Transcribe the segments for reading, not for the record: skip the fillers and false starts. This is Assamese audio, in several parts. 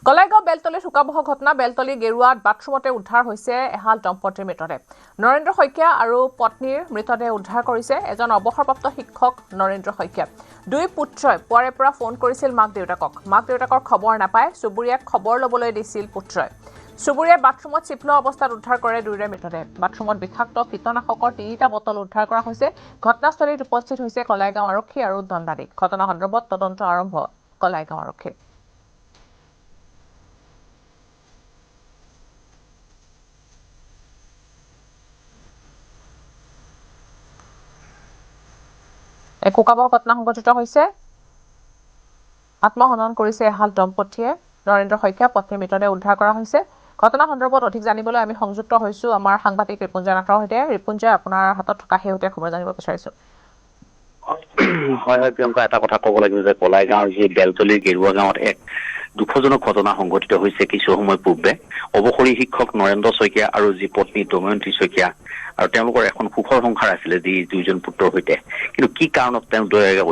কলাইগাঁও বেলতলী শোকাবহ ঘটনা বেলতলী গেৰুৱাত বাথৰুমতে উদ্ধাৰ হৈছে এহাল দম্পতীৰ মৃতদেহ নৰেন্দ্ৰ শইকীয়া আৰু পত্নীৰ মৃতদেহ উদ্ধাৰ কৰিছে এজন অৱসৰপ্ৰাপ্ত শিক্ষক নৰেন্দ্ৰ শইকীয়া দুই পুত্ৰই পুৱাৰে পৰা ফোন কৰিছিল মাক দেউতাকৰ খবৰ নাপায় চুবুৰীয়াক খবৰ ল'বলৈ দিছিল পুত্ৰই চুবুৰীয়াই বাথৰুমত চিপলোৱা অৱস্থাত উদ্ধাৰ কৰে দুয়োৰে মৃতদেহ বাথৰুমত বিষাক্ত কীটনাশকৰ 3টা বটল উদ্ধাৰ কৰা হৈছে ঘটনাস্থলীত উপস্থিত হৈছে কলাইগাঁও আৰক্ষী আৰু দণ্ডাধীশ ঘটনা সন্দৰ্ভত তদন্ত আৰম্ভ কলাইগাঁও আৰক্ষীৰ এক শোকাবহ ঘটনা সংঘটিত হৈছে আত্মহনন কৰিছে এহাল দম্পতীয়ে নৰেন্দ্ৰ শইকীয়া পত্নীৰ মৃতদেহ উদ্ধাৰ কৰা হৈছে ঘটনা সন্দৰ্ভত অধিক জানিবলৈ আমি সংযুক্ত হৈছো আমাৰ সাংবাদিক ৰিপুঞ্জয় নাথৰ সৈতে ৰিপুঞ্জয় আপোনাৰ হাতত থকা হেউতে খবৰ জানিব বিচাৰিছো হয় প্ৰিয়ংকা এটা কথা ক'ব লাগিব যে কলাইগাঁৱৰ যি বেলতলী গেৰুৱা গাঁৱত এক দুখজনক ঘটনা সংঘটিত হৈছে কিছু সময় পূৰ্বে অৱসৰী শিক্ষক নৰেন্দ্ৰ শইকীয়া আৰু যি পত্নী দময়ন্তী শইকীয়া আৰু তেওঁলোকৰ এখন সুখৰ সংসাৰ আছিলে যি দুইজন পুত্ৰৰ সৈতে কিন্তু কি কাৰণত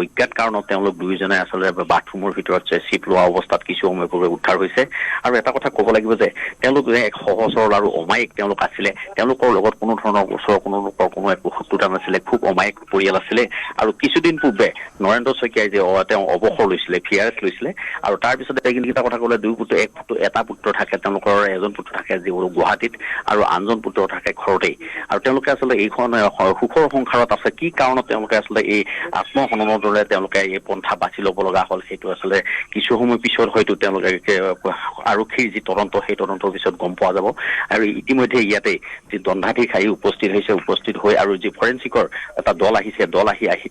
অজ্ঞাত কাৰণত তেওঁলোক দুইজনে আচলতে বাথৰুমৰ ভিতৰত চিপ লোৱা অৱস্থাত কিছু সময় পূৰ্বে উদ্ধাৰ হৈছে আৰু এটা কথা ক'ব লাগিব যে তেওঁলোক এক সহজ সৰল আৰু অমায়িক তেওঁলোক আছিলে তেওঁলোকৰ লগত কোনো ধৰণৰ ওচৰৰ কোনো একো শত্ৰুতা নাছিলে খুব অমায়িক পৰিয়াল আছিলে আৰু কিছুদিন পূৰ্বে নৰেন্দ্ৰ শইকীয়াই যে তেওঁ অৱসৰ লৈছিলে ফিয়াৰেছ লৈছিলে আৰু তাৰপিছত এইকেইটা কথা ক'লে এটা পুত্ৰ থাকে তেওঁলোকৰ এজন পুত্ৰ থাকে যিবোৰ গুৱাহাটীত আৰু আনজন পুত্ৰ থাকে ঘৰতেই আৰু তেওঁলোকে আচলতে এইখন সুখৰ সংসাৰত আছে কি কাৰণত তেওঁলোকে আচলতে এই আত্মহননৰ দৰে তেওঁলোকে এই পন্থা বাছি ল'ব লগা হ'ল সেইটো আচলতে কিছু সময় পিছত হয়তো তেওঁলোকে আৰক্ষীৰ যি তদন্ত সেই তদন্তৰ পিছত গম পোৱা যাব আৰু ইতিমধ্যে ইয়াতে যি দণ্ডাধীশ আহি উপস্থিত হৈ আৰু যি ফৰেনচিকৰ এটা দল আহি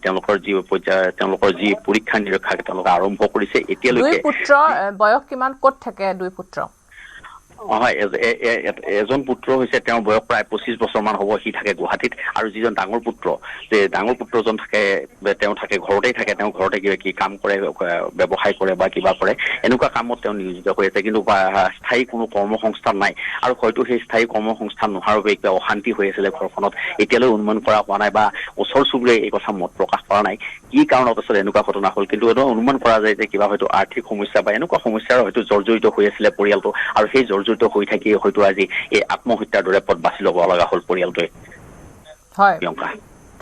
তেওঁলোকৰ যি পৰীক্ষা নিৰীক্ষা তেওঁলোকে আৰম্ভ কৰিছে এতিয়ালৈকে দুই পুত্ৰ বয়স কিমান ক'ত থাকে দুই পুত্ৰ হয় এজন পুত্ৰ হৈছে তেওঁৰ বয়স প্ৰায় 25 বছৰমান হ'ব সি থাকে গুৱাহাটীত আৰু যিজন ডাঙৰ পুত্ৰজন থাকে তেওঁ থাকে ঘৰতেই থাকে তেওঁ ঘৰতে কি কাম কৰে ব্যৱসায় কৰে বা কিবা কৰে এনেকুৱা কামত তেওঁ নিয়োজিত হৈ আছে কিন্তু স্থায়ী কোনো কৰ্মসংস্থান নাই আৰু হয়তো সেই স্থায়ী কৰ্মসংস্থান নোহোৱাৰ বাবে কিবা অশান্তি হৈ আছিলে ঘৰখনত এতিয়ালৈ অনুমান কৰা হোৱা নাই বা ওচৰ চুবুৰীয়াই এই কথা মত প্ৰকাশ কৰা নাই কি কাৰণত আচলতে এনেকুৱা ঘটনা হ'ল কিন্তু এইটো অনুমান কৰা যায় যে কিবা হয়তো আৰ্থিক সমস্যা বা এনেকুৱা সমস্যাৰ হয়তো জৰ্জৰিত হৈ আছিলে পৰিয়ালটো আৰু সেই জৰ্জৰিত হৈ থাকি হয়তো আজি এই আত্মহত্যাৰ দৰে পথ বাছি ল'ব লগা হ'ল পৰিয়ালটোৱে হয়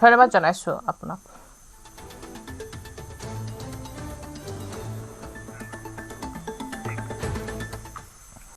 ধন্যবাদ জনাইছো আপোনাক